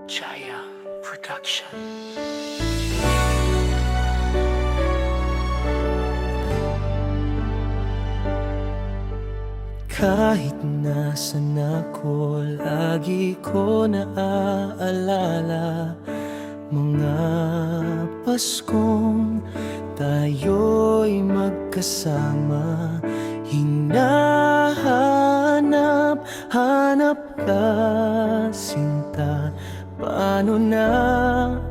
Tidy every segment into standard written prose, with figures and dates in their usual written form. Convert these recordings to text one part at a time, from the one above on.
Jaya Production. Kahit nasan ako, lagi ko naaalala mga Paskong tayo'y magkasama. Hinahanap ka, sinta. Paano na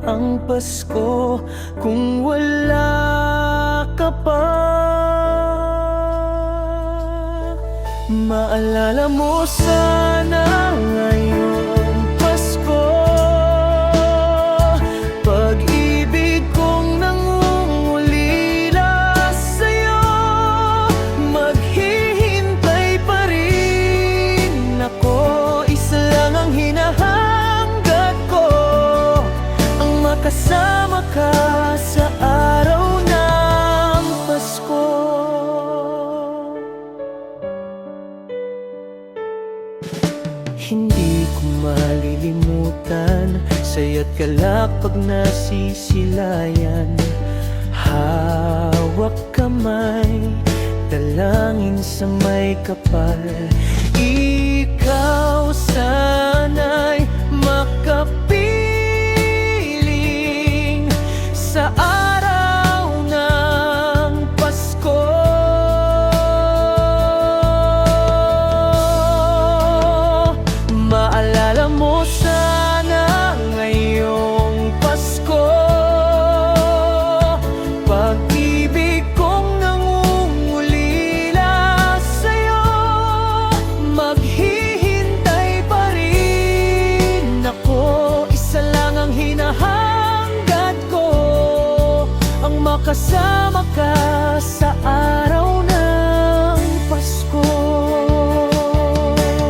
ang Pasko kung wala ka pa? Maalala mo sana ngayong Pasko, pag-ibig kong nangungulila sa'yo. Maghihintay pa rin ako, isa lang ang hinahangad ko, ang makasama ka sa araw ng Pasko. Hindi ko malilimutan saya't galak pag nasisilayan. Hawak kamay, dalangin sa may kapal. Ikaw sana'y makapiling sa araw ng Pasko. Maalala mo sana ngayong Pasko, pag-ibig kong nangungulila sa'yo. Maghihintay pa rin ako, isa lang ang hinahangad ko, ang makasama ka sa araw ng Pasko.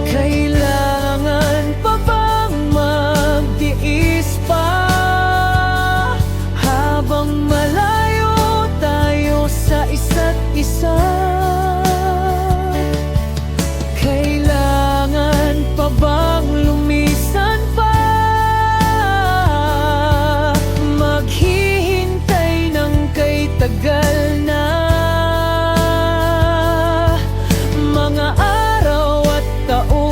Kailangan pa bang lumisan pa? Maghihintay ng kay tagal na. Mga araw at taon